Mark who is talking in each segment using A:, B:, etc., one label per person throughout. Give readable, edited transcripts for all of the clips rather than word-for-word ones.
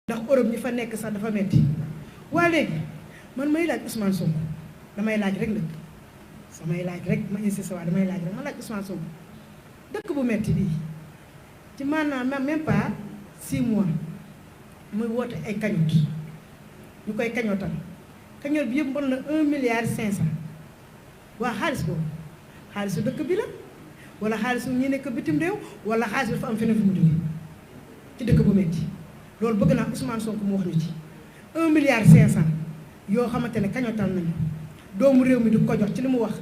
A: ndax Europe ñi fa nekk sax dafa metti waa léegi man may laaj Ousmane Sonko damay laaj rek nag samay laaj rek ma insisté waa damay laaj rek ma laaj Ousmane Sonko dëkk bu metti bii ci maanaam même pas 6 mois muy woote ay cagnotte ñu koy cagnotal cagnotte bi yëpp mën na 1 milliard 500 waa xaalis boobu xaalisu dëkk bi la wala xaalisu ñi nekk bitim réew wala xaalis bi dafa am feneen fu mu jógee ci dëkk bu metti loolu bëgg naa Ousmane Sonko mu wax ñu ci 1 milliard 500 yoo xamante ne kañotal nañu doomu réew mi du ko jox ci li mu wax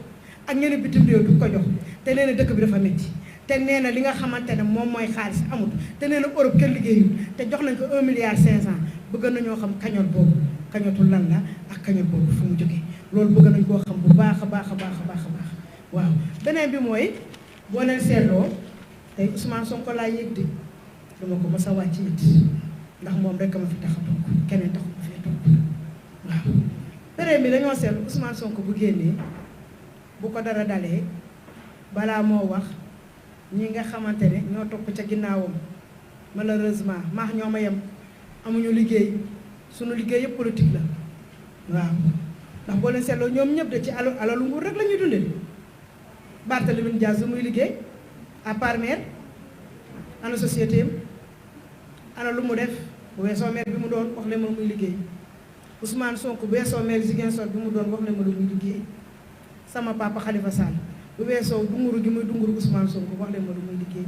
A: ak ñeneen bitim réew du ko jox te nee na dëkk bi dafa métti te nee na li nga xamante ne moom mooy xaalis amut te nee na Europe kenn liggéeyul te jox nañ ko 1 milliard 500 bëgg nañoo xam kañot boobu kañotul lan la ak kañot boobu fu mu jógee loolu bëgg nañ koo xam bu baax a baax a baax a baax a baax waaw beneen bi mooy boo leen seetloo tey Ousmane Sonko laa yëg di dama ko mos a wàcc it ndax moom rek ma fi tax a toog keneen taxu ma fee toog waaw beneen bi dañoo seetlu Ousmane Sonko bu génnee bu ko dara dalee balaa moo wax ñi nga xamante ne ñoo topp ca ginnaawam malheureusement maax ñoo ma yem amuñu liggéey suñu liggéey yëpp politique la waaw ndax boo leen seetloo ñoom ñëpp de ci alalu nguur rek la ñuy dundee Barthélémy Dias lu muy liggéey à part maire ana société am ana lu mu def bu weesoo maire bi mu doon wax leen ma lu muy liggéey Ousmane Sonko bu weesoo maire Ziguinchor bi mu doon wax leen ma lu muy liggéey sama papa Khalifa Sall bu weesoo dunguru gi muy dunguru Ousmane Sonko wax leen ma lu muy liggéey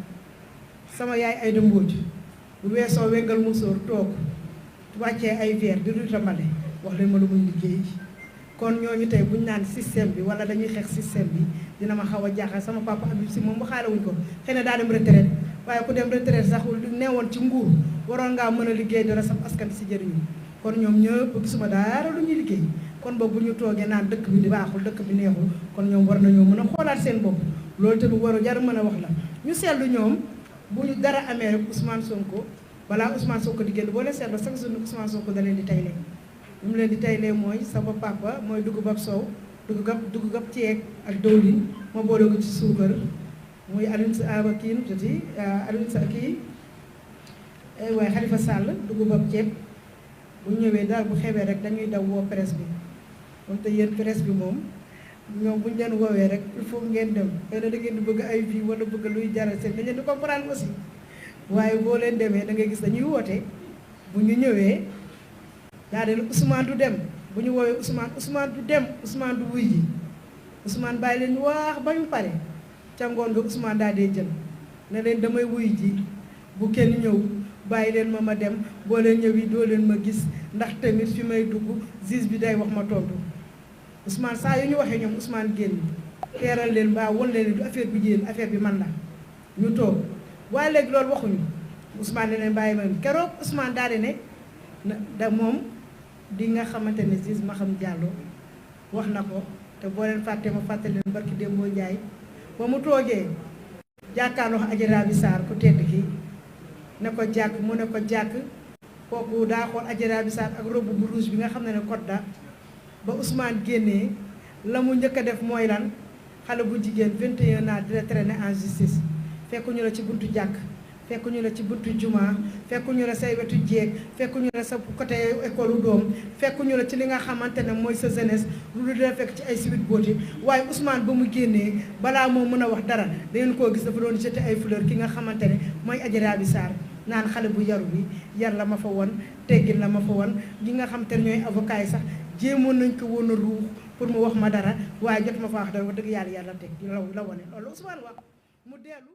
A: sama yaay Aïda Mbodj bu weesoo wengal musóor toog wàccee ay verre di rutambale wax leen ma lu muy liggéey kon ñooñu tey buñ naan système bi wala dañuy xeex système bi dina ma xaw a jaaxal sama papa Habib Sy moom bu xaalewuñ ko xëy na daa dem retraite waaye ku dem retraite sax neewoon ci nguur waroon ngaa mën a liggéey dara sam askan si jëriñu kon ñoom ñëpp gisuma dara lu ñuy liggéey kon boobu bu ñu toogee naan dëkk bi di baaxul dëkk bi neexul kon ñoom war nañoo mën a xoolaat seen bopp loolu tamit waru jar mën a wax la ñu seetlu ñoom bu ñu dara amee rek Ousmane Sonko balaa Ousmane Sonko di génn boo leen seetlu chaque jour Ousmane Sonko da leen di taylee li mu leen di taylee mooy sama papa mooy dugub ab soow dugub ab ceeb ak dawlin ma boole ko ci suukar muy Alioune Sa kii nu tuuti Alioune Sa kii waaye Khalifa Sall dugub ab ceeb bu ñëwee daal bu xewee rek dañuy daw woo presse bi moom te yéen presse bi moom ñoom bu ñu leen woowee rek il faut ngeen dem xëy na da ngeen di bëgg ay vie wala bëgg luy jaral seen dañ leen di comprendre aussi waaye boo leen demee da ngay gis dañuy woote bu ñu ñëwee daal di Ousmane du dem bu ñu woowee Ousmane du dem Ousmane du wuy ji Ousmane bàyyi leen wax ba ñu pare ca ngoon nga Ousmane daal dee jël ne leen damay wuy ji bu kenn ñëw bàyyi leen ma dem boo leen ñëwi doo leen ma gis ndax tamit fi may dugg juge bi day wax ma tontu Ousmane saa yu ñu waxee ñoom Ousmane génn teeral leen mbaa won leen du affaire bi jéen affaire bi man la ñu toog waaye léegi loolu waxuñu Ousmane ne leen bàyyi ma keroog Ousmane daal di ne da moom di nga xamante ne juge Maham Diallo wax na ko te boo leen fàttee ma fàttali leen barki Dembo Ndiaye ba mu toogee jàkkaarloo Adji Raby Sarr ku tedd ki ne ko jàkk mu ne ko jàkk kooku daa xool Adji Raby Sarr ak robe bu rouge bi nga xam ne code da ba Ousmane génnee la mu njëkk a def mooy lan xale bu jigéen 21 ans di la traîner en justice fekkuñu la ci buntu jàkk fekkuñu la ci buntu juma fekkuñu la say wetu jeeg fekkuñu la sa côté école doom fekkuñu la ci li nga xamante ne mooy sa jeunesse lu dul dina fekk ci ay suite booti waaye Ousmane ba mu génnee balaa moo mën a wax dara dangeen koo gis dafa doon jeté ay fleur ki nga xamante ne mooy Adji Raby Sarr naan xale bu yaru bi yar la ma fa won teggin la ma fa won ñi nga xamante ne ñooy avocat yi sax jéemoon nañ ko woon a ruux pour mu wax ma dara waaye jot ma fa wax dara wax dëgg yàlla teg la wane loolu Ousmane wax mu dellu